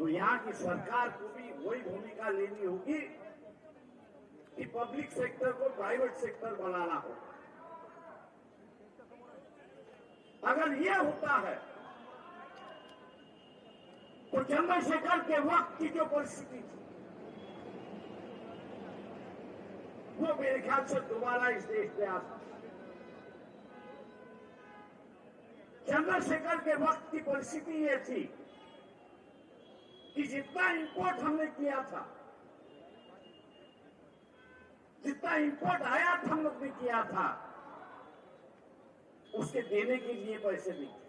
तो यहाँ की सरकार को भी वही भूमिका लेनी होगी कि पब्लिक सेक्टर को प्राइवेट सेक्टर बनाना होगा। अगर ये होता है तो चंद्रशेखर के वक्त की जो परिस्थिति थी वो मेरे ख्याल से दोबारा इस देश में आ सकती। चंद्रशेखर के वक्त की परिस्थिति ये थी कि जितना इंपोर्ट हमने किया था, जितना इंपोर्ट आयात हम लोग ने किया था, उसके देने के लिए पैसे नहीं थे,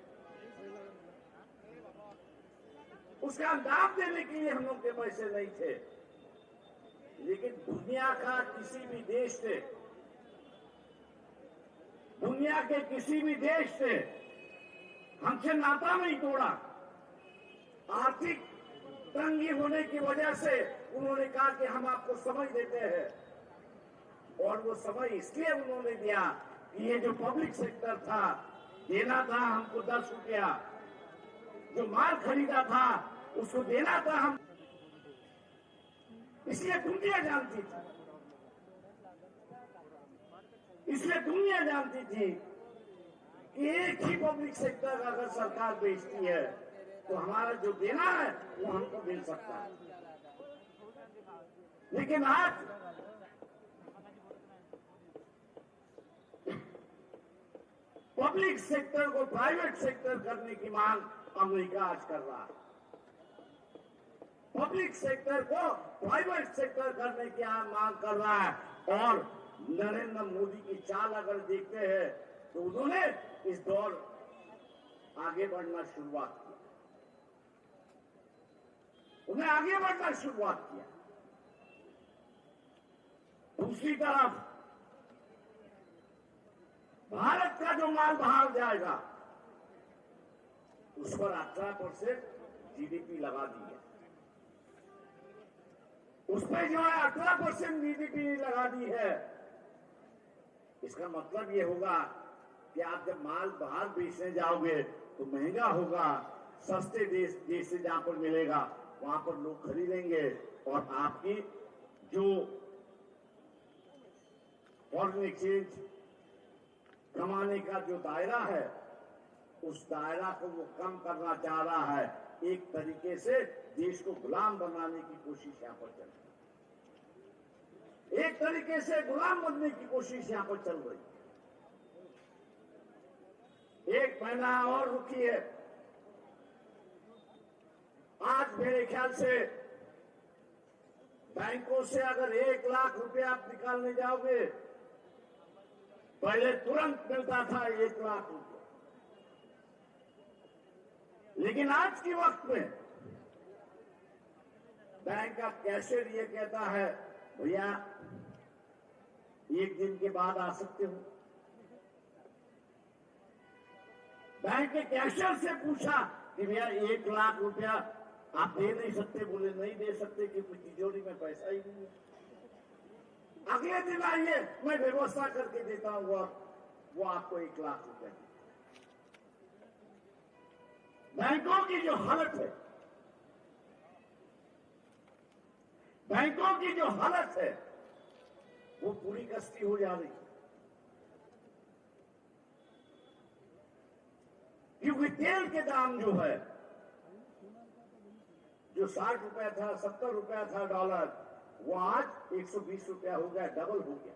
उसका दाम देने के लिए हम लोग के पैसे नहीं थे। लेकिन दुनिया का किसी भी देश से, दुनिया के किसी भी देश से हमसे नाता नहीं तोड़ा। आर्थिक तंगी होने की वजह से उन्होंने कहा कि हम आपको समझ देते हैं, और वो समय इसलिए उन्होंने दिया कि ये जो पब्लिक सेक्टर था, देना था हमको 10 रुपया, जो माल खरीदा था उसको देना था हम, इसलिए दुनिया जानती थी, इसलिए दुनिया जानती थी कि एक ही पब्लिक सेक्टर अगर सरकार बेचती है तो हमारा जो देना है वो हमको मिल सकता है। लेकिन आज पब्लिक सेक्टर को प्राइवेट सेक्टर करने की मांग अमेरिका आज कर रहा है। पब्लिक सेक्टर को प्राइवेट सेक्टर करने की मांग कर रहा है। और नरेंद्र मोदी की चाल अगर देखते हैं तो उन्होंने इस दौर आगे बढ़ना शुरुआत किया, उन्हें आगे बढ़ना शुरुआत किया। दूसरी तरफ भारत का जो माल बाहर जाएगा उस पर 18% जीडीपी लगा दी है, उस पर जो है 18% जीडीपी लगा दी है। इसका मतलब ये होगा कि आप जब माल बाहर बेचने जाओगे तो महंगा होगा, सस्ते देश से जहां पर मिलेगा वहां पर लोग खरीदेंगे, और आपकी जो फॉरेन एक्सचेंज कमाने का जो दायरा है उस दायरा को वो कम करना चाह रहा है। एक तरीके से देश को गुलाम बनाने की कोशिश यहां पर चल रही है, एक तरीके से गुलाम बनने की कोशिश यहां पर चल रही है। एक महीना और रुकी है। आज मेरे ख्याल से बैंकों से अगर 1 लाख रुपया आप निकालने जाओगे, पहले तुरंत मिलता था 1 लाख रुपया, लेकिन आज के वक्त में बैंक का कैशियर ये कहता है, भैया 1 दिन के बाद आ सकते हो। बैंक के कैशियर से पूछा कि भैया 1 लाख रुपया आप दे नहीं सकते, बोले नहीं दे सकते क्योंकि तिजोरी में पैसा ही नहीं है। अगले दिन आइए, मैं व्यवस्था करके देता हूं, वो आपको 1 लाख रुपया। बैंकों की जो हालत है, बैंकों की जो हालत है वो पूरी कष्टी हो जा रही है, क्योंकि तेल के दाम जो है, जो 60 रुपया था, 70 रुपया था डॉलर, वो आज 120 रुपया हो गया, डबल हो गया।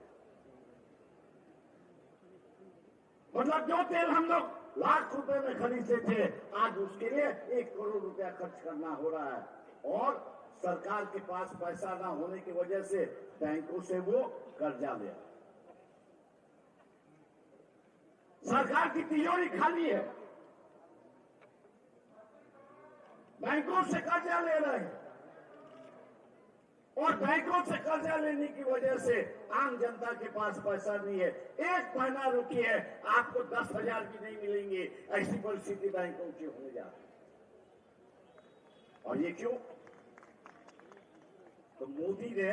मतलब जो तेल हम लोग लाख रुपए में खरीदते थे, आज उसके लिए 1 करोड़ रुपया खर्च करना हो रहा है। और सरकार के पास पैसा ना होने की वजह से बैंकों से वो कर्जा लिया। सरकार की तिजोरी खाली है, बैंकों से कर्जा ले रहे हैं, और बैंकों से कर्जा लेने की वजह से आम जनता के पास पैसा नहीं है। 1 महीना रुकिए, आपको 10,000 की नहीं मिलेंगे, ऐसी परिस्थिति बैंकों की होने जा रही है। और ये क्यों? तो मोदी ने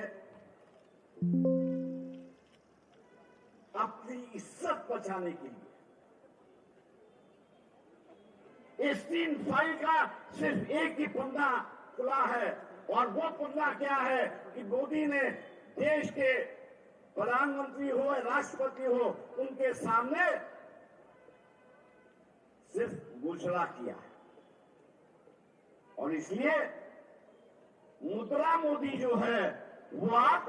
अपनी इज्जत बचाने के लिए इस 3 फाइल का सिर्फ एक ही फंदा खुला है। और वो पुतला क्या है कि मोदी ने देश के प्रधानमंत्री हो या राष्ट्रपति हो, उनके सामने सिर्फ घोषणा किया है। और इसलिए मुद्रा मोदी जो है वो आप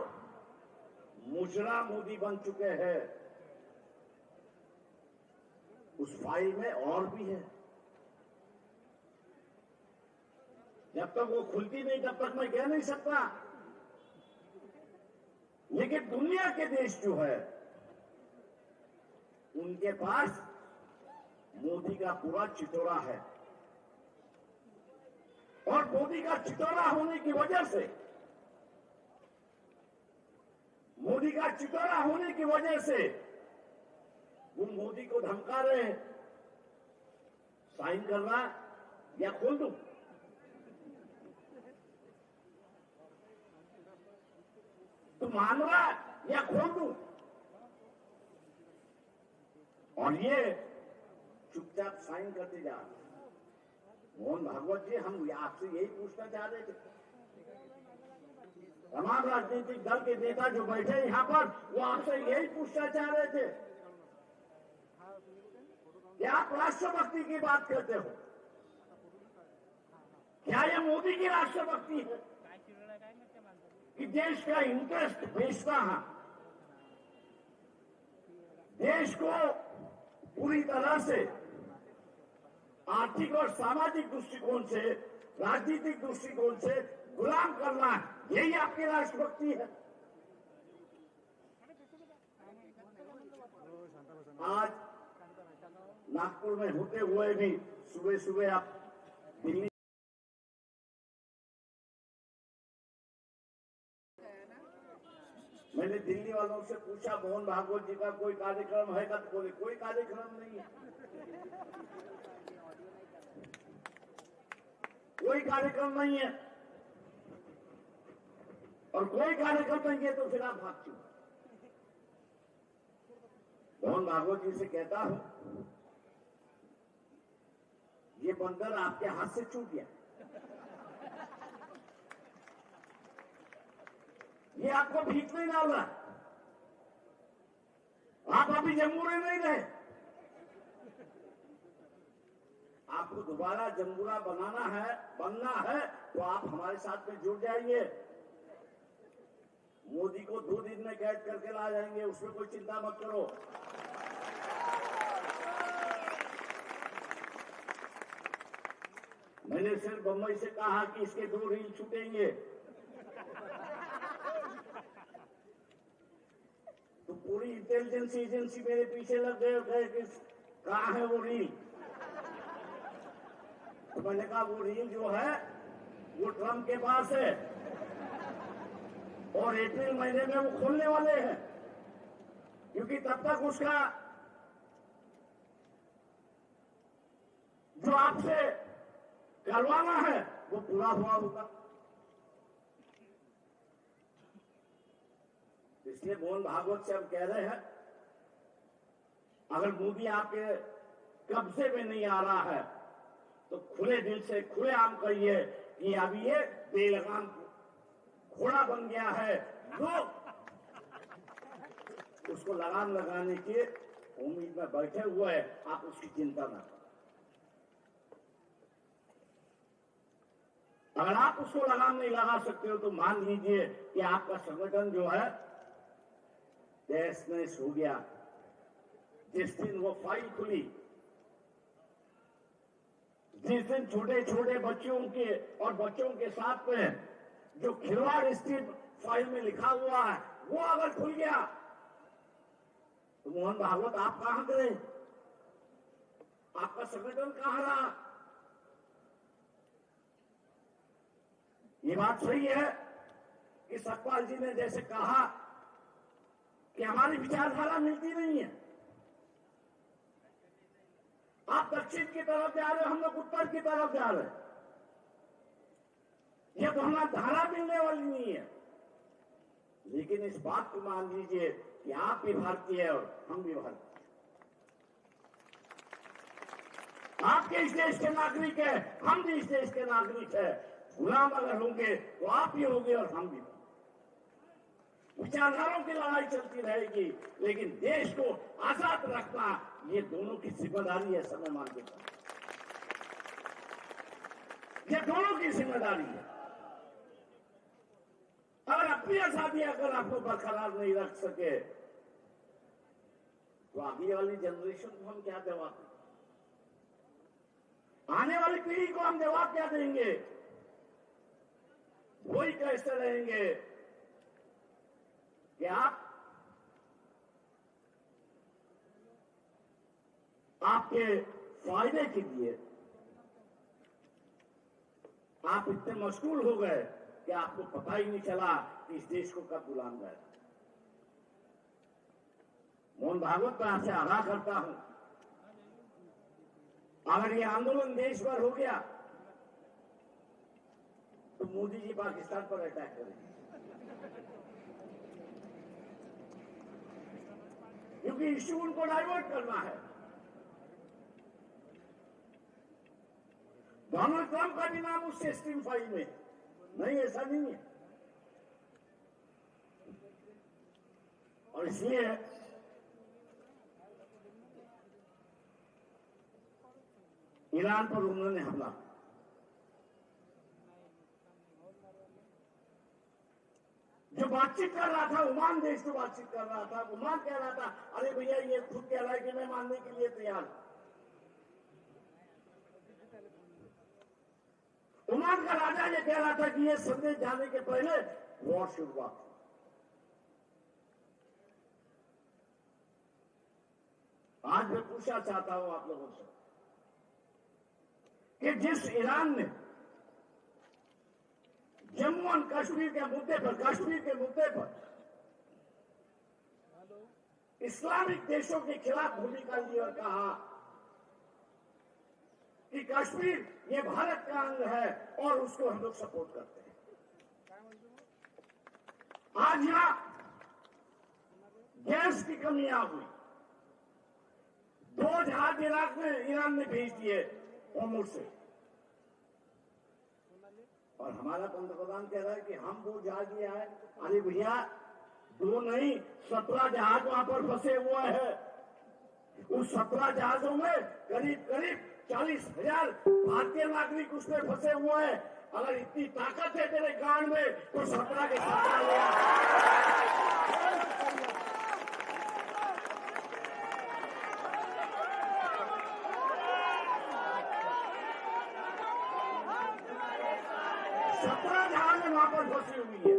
मुजरा मोदी बन चुके हैं। उस फाइल में और भी है, जब तक वो खुलती नहीं तब तक मैं कह नहीं सकता। लेकिन दुनिया के देश जो है उनके पास मोदी का पूरा चितौरा है। और मोदी का चितौरा होने की वजह से, मोदी का चितौरा होने की वजह से वो मोदी को धमका रहे हैं, साइन करना या खोल दूं। तो मान रहा या खोल दूं। और ये चुपचाप साइन करते जा रहे। मोहन भागवत जी, हम आपसे यही पूछना चाह रहे थे, तमाम राजनीतिक दल के नेता जो बैठे यहां पर, वो आपसे यही पूछना चाह रहे थे कि आप राष्ट्रभक्ति की बात करते हो, क्या ये मोदी की राष्ट्रभक्ति है कि देश का इंटरेस्ट बेचना है, देश को पूरी तरह से आर्थिक और सामाजिक दृष्टिकोण से, राजनीतिक दृष्टिकोण से गुलाम करना है, यही आपकी राष्ट्रभक्ति है? आज नागपुर में होते हुए भी सुबह सुबह आप दिल्ली, मैंने दिल्ली वालों से पूछा मोहन भागवत जी का कोई कार्यक्रम है क्या? तो बोले कोई कार्यक्रम नहीं है, कोई कार्यक्रम नहीं है। और कोई कार्यक्रम नहीं है तो फिर आप भाग क्यों? मोहन भागवत जी से कहता हूं, ये बंदर आपके हाथ से छूट गया, ये आपको भीख नहीं डाल रहा, आप अभी जम्मू में नहीं रहे, आपको दोबारा जम्बूरा बनना है तो आप हमारे साथ में जुड़ जाइए। मोदी को 2 दिन में कैद करके ला जाएंगे, उसमें कोई चिंता मत करो। मैंने सिर्फ बम्बई से कहा कि इसके 2 रील छूटेंगे, तो पूरी इंटेलिजेंस एजेंसी मेरे पीछे लग गए कि कहाँ है वो रील। तो मैंने कहा वो रील जो है वो ट्रम्प के पास है और अप्रैल महीने में वो खोलने वाले हैं, क्योंकि तब तक उसका जो आपसे करवाना है वो पूरा हुआ होगा। इसलिए मोहन भागवत से हम कह रहे हैं, अगर मोदी आपके कब्जे में नहीं आ रहा है तो खुले दिल से खुलेआम कहिए कि अब ये बेलगाम घोड़ा बन गया है, लोग उसको लगाम लगाने की उम्मीद में बैठे हुए हैं, आप उसकी चिंता न करें। अगर आप उसको लगाम नहीं लगा सकते हो तो मान लीजिए कि आपका संगठन जो है तहस-नहस हो गया। जिस दिन वो फाइल खुली, जिस दिन छोटे छोटे बच्चों के और बच्चों के साथ में जो खिलवाड़ स्थित फाइल में लिखा हुआ है वो अगर खुल गया तो मोहन भागवत आप कहां गए? आपका संगठन कहां रहा? ये बात सही है कि सतपाल जी ने जैसे कहा कि हमारी विचारधारा मिलती नहीं है, आप दक्षिण की तरफ जा रहे हो, हम लोग उत्तर की तरफ जा रहे हैं, यह तो हमारा धारा मिलने वाली नहीं है। लेकिन इस बात को मान लीजिए कि आप भी भारतीय है और हम भी भारतीय, आपके इस देश के नागरिक है, हम भी इस देश के नागरिक है। गुलाम अगर होंगे तो आप भी होंगे और हम भी। विचारधाराओं की लड़ाई चलती रहेगी, लेकिन देश को आजाद रखना ये दोनों की जिम्मेदारी है। समय मान के ये दोनों की जिम्मेदारी है। अगर अपनी आजादी अगर आपको बरकरार नहीं रख सके तो आगे वाली जनरेशन को हम क्या जवाब दें? आने वाली पीढ़ी को हम जवाब क्या देंगे? वही कैसे रहेंगे कि आपके फायदे के लिए आप इतने मशगूल हो गए कि आपको पता ही नहीं चला कि इस देश को कब गुलाम गए। मोहन भागवत मैं आपसे आगाह करता हूं, अगर ये आंदोलन देश भर हो गया तो मोदी जी पाकिस्तान पर अटैक करेंगे, क्योंकि इश्यू उनको डाइवर्ट करना है। डोनाल्ड ट्रंप का भी नाम उस स्टीम फाइल में नहीं, ऐसा नहीं है। और इसलिए ईरान पर उन्होंने हमला, जो बातचीत कर रहा था ओमान देश जो बातचीत कर रहा था, ओमान कह रहा था अरे भैया ये खुद कह रहा है कि मैं मानने के लिए तैयार। ओमान का राजा ये कह रहा था कि ये संदेश जाने के पहले वॉर शुरू हुआ। आज मैं पूछना चाहता हूं आप लोगों से कि जिस ईरान ने जम्मू और कश्मीर के मुद्दे पर इस्लामिक देशों के खिलाफ भूमिका ली और कहा कि कश्मीर ये भारत का अंग है और उसको हम लोग सपोर्ट करते हैं, आज यहां गैस की कमियां हुई, 2 जहाज ईरान ने भेज दिए ओमर से, और हमारा पंतप्रधान कह रहा है कि हम 2 जहाज लिया है। अरे भैया 2 नहीं 17 जहाज वहां पर फंसे हुए हैं। उस 17 जहाजों में करीब 40,000 भारतीय नागरिक उसमें फंसे हुए हैं। अगर इतनी ताकत है तेरे गांड में तो 17 के 17 लिया। फंसी हुई है।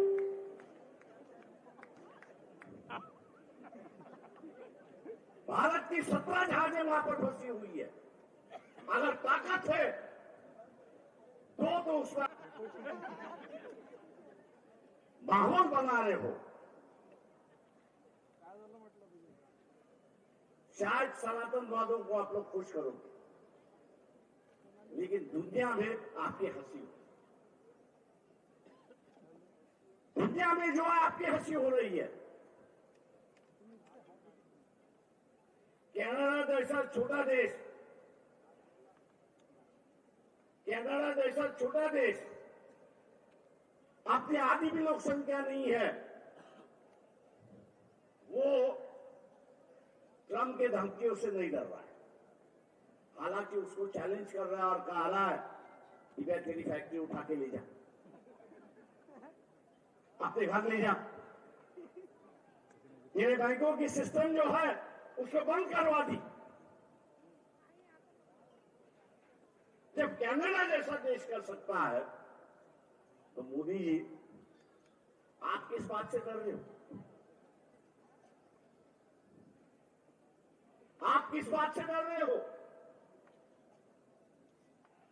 भारत की 17 जहाजें वहां पर फंसी हुई है। अगर ताकत है तो उसका माहौल बना रहे हो, शायद सनातनवादों को आप लोग खुश करोगे, लेकिन दुनिया में आपकी हंसी हो, दुनिया में जो आपकी हंसी हो रही है। कनाडा जैसा छोटा देश, कनाडा जैसा छोटा देश, अपनी आधी भी लोक संख्या नहीं है, वो ट्रंप के धमकियों से नहीं डर रहा है। हालांकि उसको चैलेंज कर रहा है और कह रहा है कि मैं तेरी फैक्ट्री उठा के ले जा, अपने घर ले जा, तेरे बैंकों की सिस्टम जो है उसको बंद करवा दी। जब कनाडा जैसा देश कर सकता है तो मोदी जी आप किस बात से कर रहे हो? आप किस बात से कर रहे हो?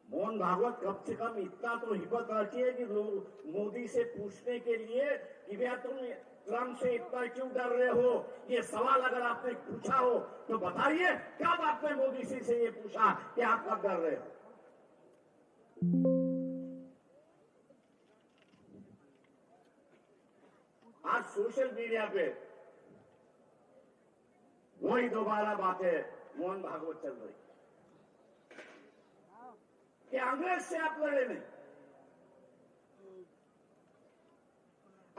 मोहन भागवत कम से कम इतना तो हिम्मत रखिए कि लोग मोदी से पूछने के लिए कि भैया तुम ट्रंप से इतना क्यों डर रहे हो, ये सवाल अगर आपने पूछा हो तो बताइए कब आपने मोदी से ये पूछा कि आप कब डर रहे हो? आज सोशल मीडिया पे वही दोबारा बातें मोहन भागवत चल रही कि अंग्रेज से आप लड़े नहीं,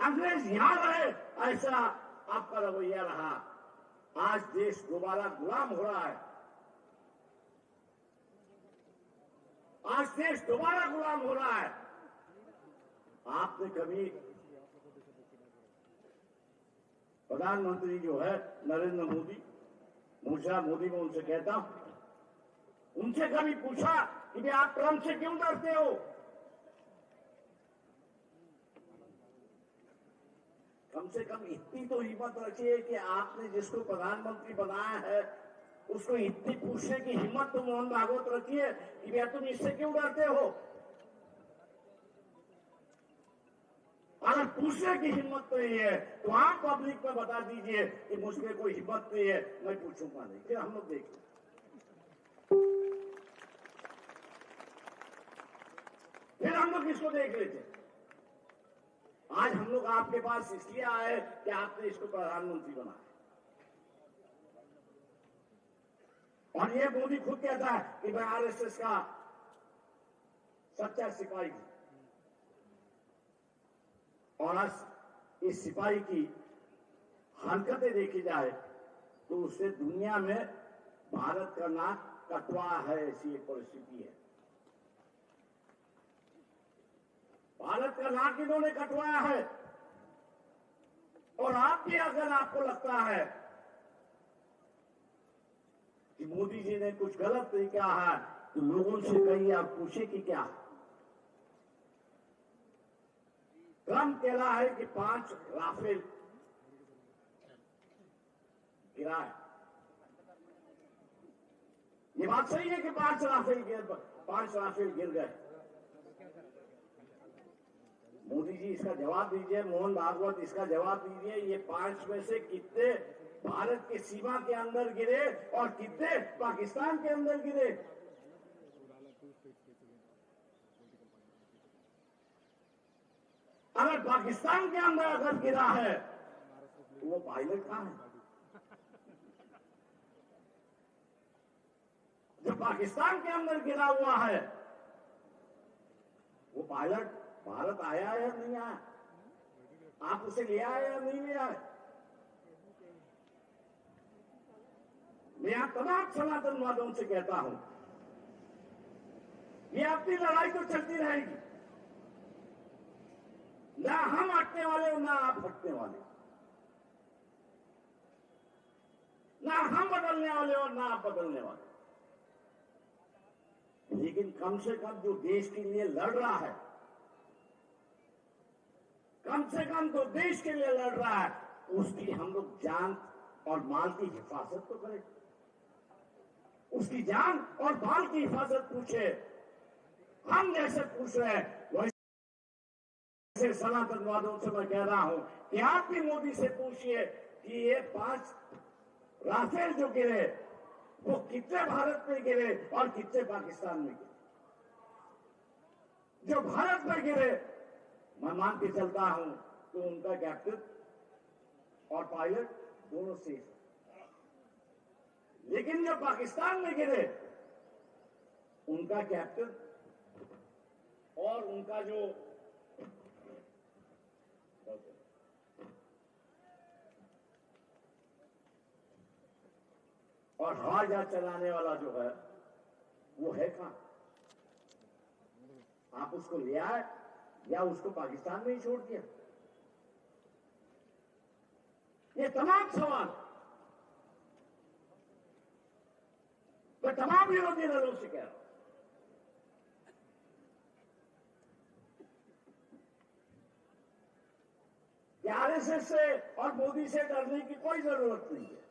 अंग्रेज यहां रहे, ऐसा आपका रवैया रहा। आज देश दोबारा गुलाम हो रहा है। आज देश दोबारा गुलाम हो रहा है। आपने कभी प्रधानमंत्री जो है नरेंद्र मोदी, मुझे मोदी में उनसे कहता हूं, उनसे कभी पूछा कि भाई आप ट्रंप से क्यों डरते हो? कम से कम इतनी तो हिम्मत रखिए कि आपने जिसको प्रधानमंत्री बनाया है उसको इतनी पूछने की हिम्मत तो मोहन भागवत रखिए कि भैया तुम इससे क्यों डरते हो। अगर पूछने की हिम्मत नहीं है तो आप पब्लिक में बता दीजिए कि मुझमें कोई हिम्मत नहीं है, मैं पूछूंगा नहीं, फिर हम लोग देखें। फिर हम लोग इसको देख लेते। आज हम लोग आपके पास इसलिए आए कि आपने इसको प्रधानमंत्री बनाया। और ये मोदी खुद कहता है कि मैं आरएसएस का सच्चा सिपाही हूं। और आज इस सिपाही की हरकतें देखी जाए तो उससे दुनिया में भारत का नाक कटवा है, ऐसी एक परिस्थिति है। भारत का नाक इन्होंने कटवाया है। और आप भी अगर आपको लगता है कि मोदी जी ने कुछ गलत नहीं कहा है तो लोगों से कहिए, आप पूछे कि क्या ट्रंप कह रहा है कि 5 राफेल गिरा है। ये बात सही है कि 5 राफेल गिर गए। मोदी जी इसका जवाब दीजिए, मोहन भागवत इसका जवाब दीजिए, ये 5 में से कितने भारत के सीमा के अंदर गिरे और कितने पाकिस्तान के अंदर गिरे? अगर पाकिस्तान के अंदर अगर गिरा है तो वो पायलट कहां है? जो पाकिस्तान के अंदर गिरा हुआ है वो पायलट भारत आया है या नहीं आया? आप उसे ले आए या नहीं ले आए? मैं यहां तमाम सनातनवादियों से कहता हूं, ये अपनी लड़ाई तो चलती रहेगी। ना हम हटने वाले हो, ना आप हटने वाले, ना हम बदलने वाले हो, ना आप बदलने वाले। लेकिन कम से कम जो देश के लिए लड़ रहा है, कम से कम जो देश के लिए लड़ रहा है, उसकी हम लोग जान और माल की हिफाजत तो करें। उसकी जान और माल की हिफाजत पूछे। हम जैसे पूछ रहे हैं वैसे सनातनवादियों से मैं कह रहा हूं कि आप भी मोदी से पूछिए कि ये 5 राफेल जो गिरे वो कितने भारत में गिरे और कितने पाकिस्तान में गिरे। जो भारत में गिरे मैं मान के चलता हूं तो उनका कैप्टन और पायलट दोनों सेफ। लेकिन जो पाकिस्तान में गिरे उनका कैप्टन और उनका जो और हवाई जहाज चलाने वाला जो है वो है कहां? आप उसको ले आए या उसको पाकिस्तान में ही छोड़ दिया? ये तमाम सवाल मैं तमाम विरोधी दलों से कह रहा हूं। आरएसएस से और मोदी से डरने की कोई जरूरत नहीं है।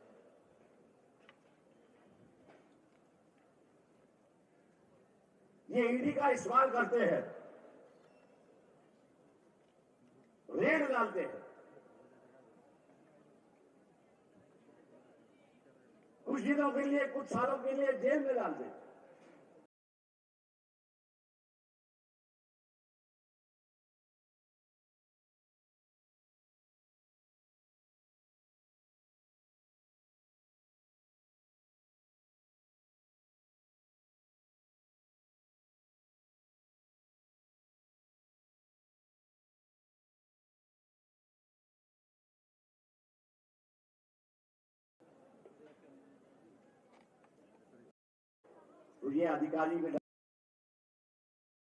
ये ईडी का इस्तेमाल करते हैं, रेड डालते हैं, कुछ दिनों के लिए, कुछ सालों के लिए जेल में डालते हैं। तो ये अधिकारी भी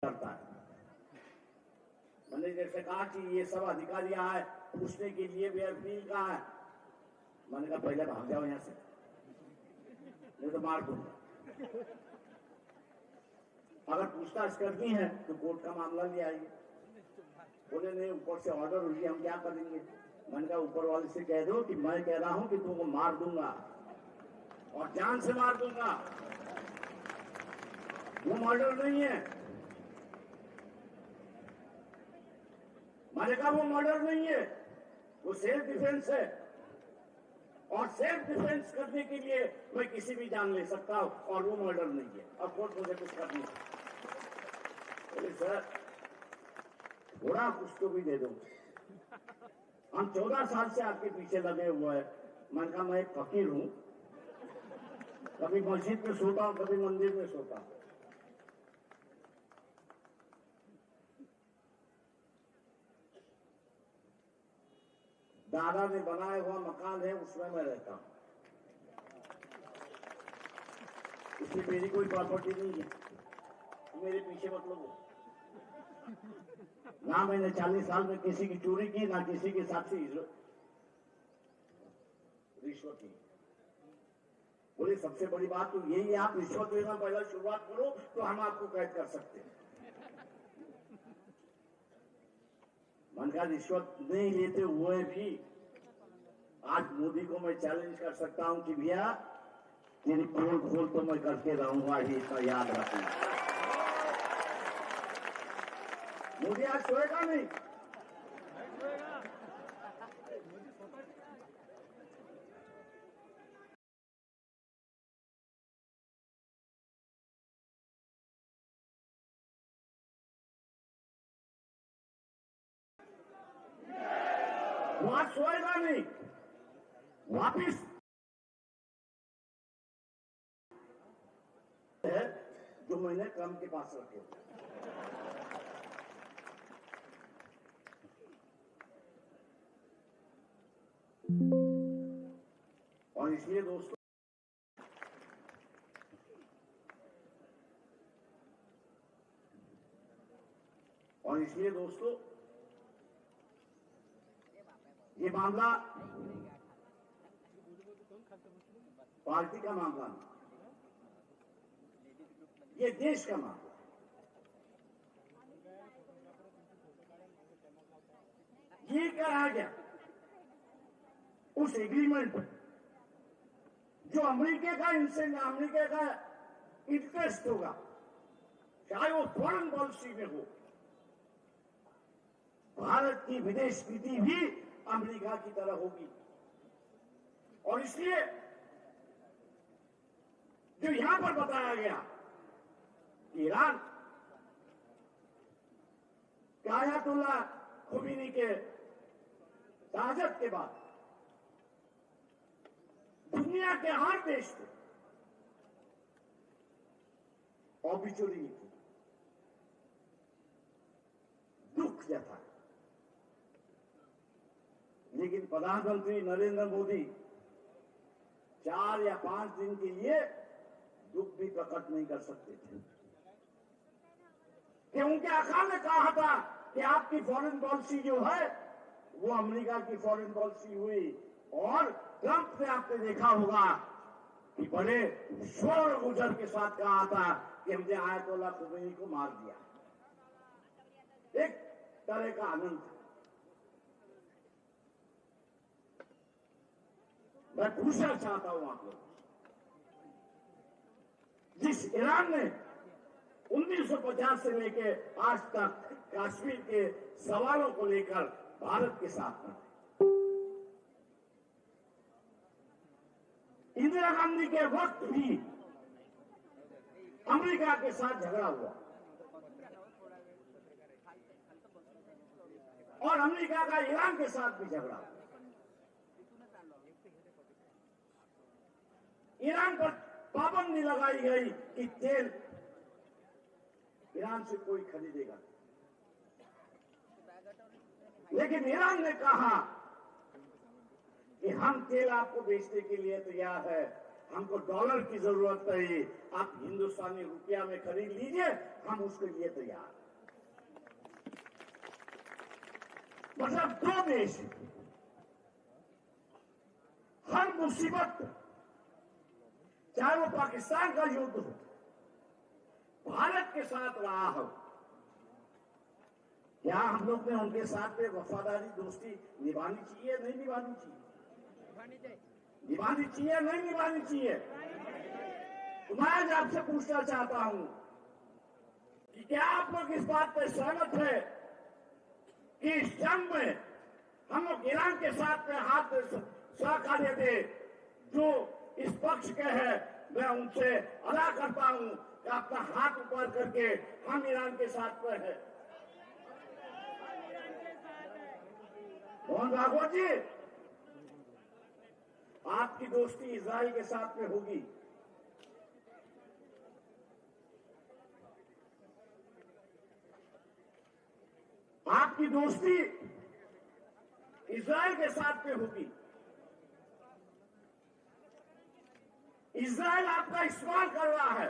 डरता है। मैंने जैसे कहा कि ये सब अधिकारी आए पूछने के लिए भी अपील कहा है, मैंने कहा पहले भाग जाओ यहां से, नहीं तो मार दूंगा। अगर पूछताछ करती है तो कोर्ट का मामला ले आएगी। बोले नहीं, ऊपर से ऑर्डर हुई, हम क्या करेंगे। मैंने कहा ऊपर वाले से कह दो कि मैं कह रहा हूं कि तुमको मार दूंगा और जान से मार दूंगा। वो मर्डर नहीं है। मैंने कहा वो मर्डर नहीं है, वो सेल्फ डिफेंस है, और सेल्फ डिफेंस करने के लिए मैं किसी भी जान ले सकता हूं, और वो मर्डर नहीं है। अब कोर्ट मुझे कुछ करनी है। सर थोड़ा कुछ तो भी दे दो, हम 14 साल से आपके पीछे लगे हुए हैं। मैंने कहा मैं एक फकीर हूं, कभी मस्जिद में सोता हूं, कभी मंदिर में सोता हूं। दादा ने बनाया हुआ मकान है, उसमें मैं रहता हूं, इसमें मेरी कोई प्रॉपर्टी नहीं है। मेरे पीछे मतलब ना मैंने 40 साल में किसी की चोरी की, ना किसी के साथ से रिश्वत की। बोले सबसे बड़ी बात तो यही है, आप रिश्वत लेना पहले शुरुआत करो तो हम आपको कैद कर सकते हैं। मन का रिश्वत नहीं लेते हुए भी आज मोदी को मैं चैलेंज कर सकता हूं कि भैया तेरी पोल खोल तो मैं करके रहूंगा ही, इतना याद रखना। मोदी आज सोएगा नहीं। वो आज सोएगा नहीं। वापिस है जो मैंने ट्रम्प के पास रखे। और इसलिए दोस्तों, ये मामला पार्टी का मामला नहीं, ये देश का मामला। ये कहा गया उस एग्रीमेंट पर जो अमेरिका का इंटरेस्ट होगा, चाहे वो फॉरेन पॉलिसी में हो। भारत की विदेश नीति भी अमेरिका की तरह होगी, और इसलिए जो यहां पर बताया गया कि ईरान आयतुल्लाह खुमैनी के शहादत के बाद दुनिया के हर देश को ऑबिचुरी की दुख जताया, लेकिन प्रधानमंत्री नरेंद्र मोदी 4 या 5 दिन के लिए दुख भी प्रकट नहीं कर सकते थे, कि उनके आका ने कहा था कि आपकी फॉरेन पॉलिसी जो है वो अमेरिका की फॉरेन पॉलिसी हुई। और ट्रंप ने आपने देखा होगा कि बड़े शोर गुजर के साथ कहा था कि हमने आयतुल्लाह खुमैनी को मार दिया। एक तरह का आनंद था। मैं पूछना चाहता हूं आप लोग, जिस ईरान ने 1950 से लेकर आज तक कश्मीर के सवालों को लेकर भारत के साथ में, इंदिरा गांधी के वक्त भी अमेरिका के साथ झगड़ा हुआ, और अमेरिका का ईरान के साथ भी झगड़ा हुआ। ईरान पर पाबंदी लगाई गई कि तेल ईरान से कोई खरीदेगा, लेकिन ईरान ने कहा कि हम तेल आपको बेचने के लिए तैयार है, हमको डॉलर की जरूरत है, आप हिंदुस्तानी रुपया में खरीद लीजिए, हम उसके लिए तैयार। मतलब दो देश हर मुसीबत, चाहे वो पाकिस्तान का युद्ध हो, भारत के साथ रहा हो, क्या हम लोग ने उनके साथ में वफादारी दोस्ती निभानी चाहिए, नहीं निभानी चाहिए? निभानी चाहिए, नहीं निभानी चाहिए? तो मैं आज आपसे पूछना चाहता हूं कि क्या आप लोग इस बात पर सहमत है कि इस जंग में हम लोग ईरान के साथ में हाथ सहकार्य दे? जो इस पक्ष के हैं, मैं उनसे अदा करता हूं कि अपना हाथ ऊपर करके हम ईरान के साथ में हैं। मोहन भागवत जी, आपकी दोस्ती इजराइल के साथ में होगी, आपकी दोस्ती इजराइल के साथ में होगी। इजराइल आपका इस्तेमाल कर रहा है।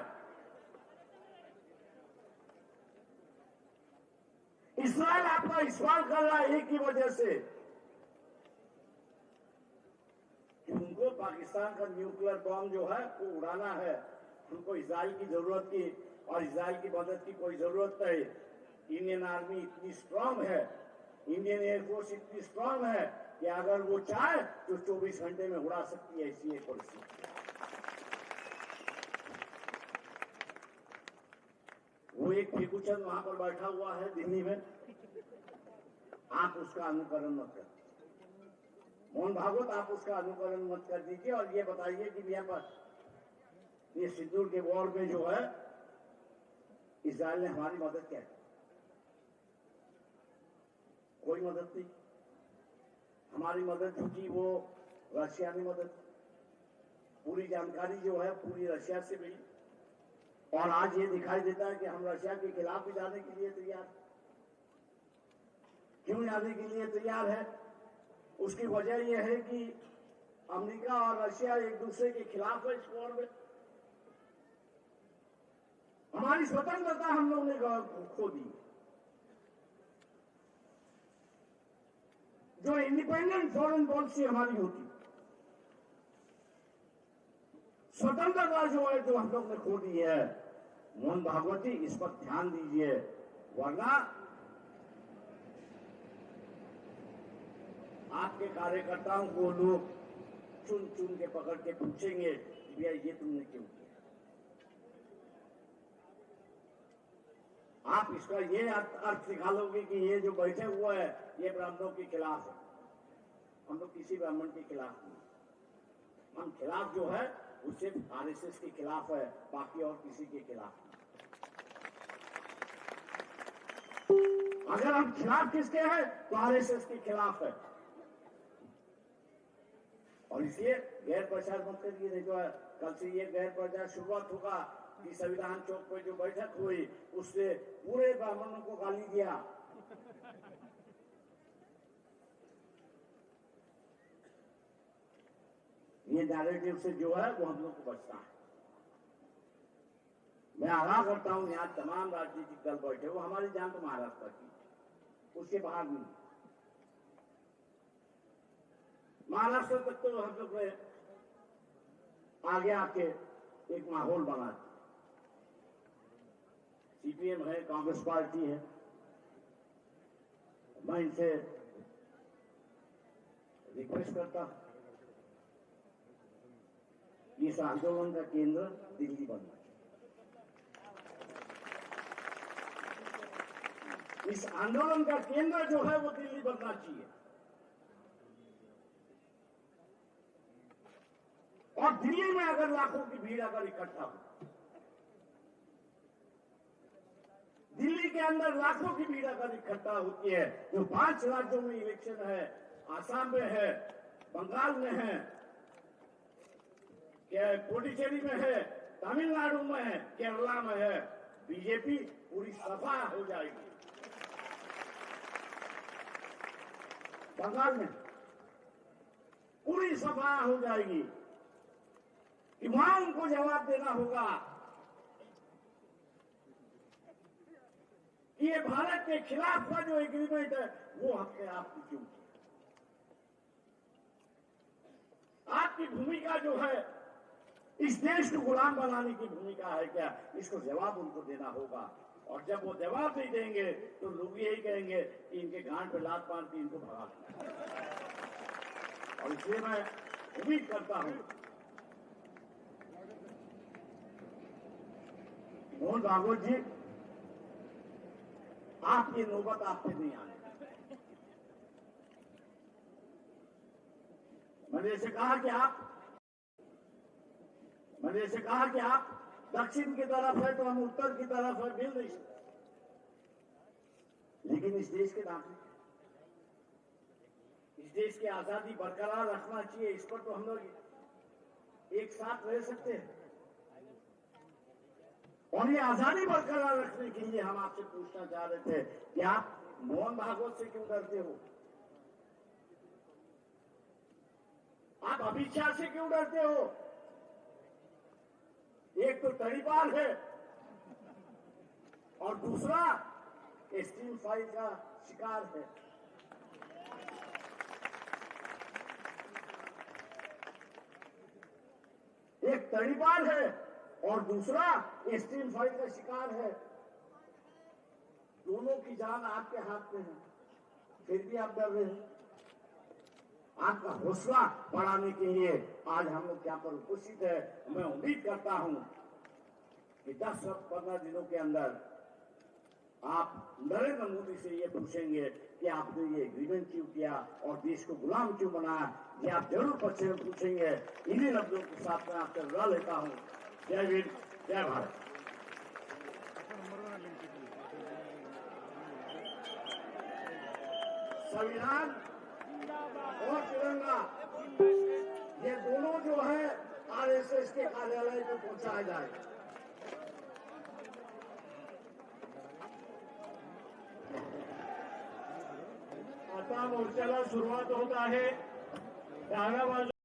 इजराइल आपका इस्तेमाल कर रहा है एक ही वजह से कि उनको पाकिस्तान का न्यूक्लियर बॉम्ब जो है वो उड़ाना है। उनको इजराइल की जरूरत की और इजराइल की मदद की कोई जरूरत नहीं। इंडियन आर्मी इतनी स्ट्रांग है, इंडियन एयरफोर्स इतनी स्ट्रांग है कि अगर वो चाहे तो 24 घंटे में उड़ा सकती है। ऐसी एक परिस्थिति, वो एक फेकुचंद वहां पर बैठा हुआ है दिल्ली में, आप उसका अनुकरण मत कर। मोहन भागवत, आप उसका अनुकरण मत कर दीजिए और ये बताइए कि यहाँ पर ये सिंदूर के वॉर में जो है इजराइल ने हमारी मदद क्या की? कोई मदद नहीं। हमारी मदद जो की वो रशिया ने मदद, पूरी जानकारी जो है पूरी रशिया से मिली। और आज ये दिखाई देता है कि हम रशिया के खिलाफ भी जाने के लिए तैयार। क्यों जाने के लिए तैयार है? उसकी वजह यह है कि अमेरिका और रशिया एक दूसरे के खिलाफ है इस वॉर में। हमारी स्वतंत्रता हम लोगों ने खो दी। जो इंडिपेंडेंट फॉरेन पॉलिसी हमारी होती, स्वतंत्रता जो है जो हम लोग ने खो दी है। मोहन भागवती, इस पर ध्यान दीजिए, वरना आपके कार्यकर्ताओं को लोग चुन चुन के पकड़ के पूछेंगे कि भैया ये तुमने क्यों किया। आप इसका ये अर्थ निकालोगे कि ये जो बैठे हुए हैं ये ब्राह्मणों के खिलाफ है। हम लोग किसी ब्राह्मण के खिलाफ नहीं। हम खिलाफ जो है वो सिर्फ आरएसएस के खिलाफ है, बाकी और किसी के खिलाफ नहीं। अगर हम खिलाफ किसके हैं तो आरएसएस के खिलाफ है। और इसलिए गैर प्रचार मत करिए। नहीं तो कल से ये गैर प्रचार शुरुआत होगा कि संविधान चौक पर जो बैठक हुई उससे पूरे ब्राह्मणों को गाली दिया। ये नैरेटिव से जो है वो हम लोग को बचना है। मैं आगाह करता हूं, यहाँ तमाम राजनीतिक दल बैठे, वो हमारी जान तो महाराष्ट्र की, उसके बाहर नहीं। महाराष्ट्र तक तो हम लोग ने आगे आके एक माहौल बना दिया। सीपीएम है, कांग्रेस पार्टी है, मैं इनसे रिक्वेस्ट करता हूं, इस आंदोलन का केंद्र दिल्ली बनना चाहिए। इस आंदोलन का केंद्र जो है वो दिल्ली बनना चाहिए। और दिल्ली में अगर लाखों की भीड़ अगर इकट्ठा हो, दिल्ली के अंदर लाखों की भीड़ अगर इकट्ठा होती है, जो 5 राज्यों में इलेक्शन है, आसाम में है, बंगाल में है, पुडुचेरी में है, तमिलनाडु में है, केरला में है, बीजेपी पूरी सफा हो जाएगी। बंगाल में पूरी सफा हो जाएगी। कि वहां उनको जवाब देना होगा कि ये भारत के खिलाफ का जो एग्रीमेंट है वो हमने आपको क्यों किया। आपकी भूमिका जो है इस देश को गुलाम बनाने की भूमिका है क्या, इसको जवाब उनको देना होगा। और जब वो जवाब नहीं देंगे तो लोग यही कहेंगे कि इनके गांड पे लात मार के इनको भगा देना। और इसलिए मैं उम्मीद करता हूं मोहन भागवत जी, आपकी नौबत आप पे नहीं आने। मैंने जैसे कहा कि आप दक्षिण की तरफ है तो हम उत्तर की तरफ है, मिल नहीं सकते। लेकिन इस देश के नागरिक, इस देश की आजादी बरकरार रखना चाहिए, इस पर तो हम लोग एक साथ रह सकते हैं। और ये आजादी बरकरार रखने के लिए हम आपसे पूछना चाह रहे थे कि आप मोहन भागवत से क्यों डरते हो, आप अमित शाह से क्यों डरते हो। एक तो तड़ीपार है और दूसरा स्टील फाइल का शिकार है। एक तड़ीपार है और दूसरा स्टील फाइल का शिकार है। दोनों की जान आपके हाथ में है, फिर भी आप डर रहे हैं। आपका हौसला बढ़ाने के लिए आज हम लोग यहाँ पर उपस्थित है। मैं उम्मीद करता हूं कि 10-15 दिनों के अंदर आप नरेंद्र मोदी से ये पूछेंगे कि आपने ये एग्रीमेंट क्यों किया और देश को गुलाम क्यों बनाया। ये आप जरूर पूछेंगे। इन्हीं लफ्जों के साथ मैं आपसे विदा लेता हूं। जय हिंद, जय भारत। संविधान और तिरंगा ये दोनों जो है आरएसएस के कार्यालय में पहुंचाया जाए। आता मोर्चाला सुरुवात होत आहे। डाव्या बाजूला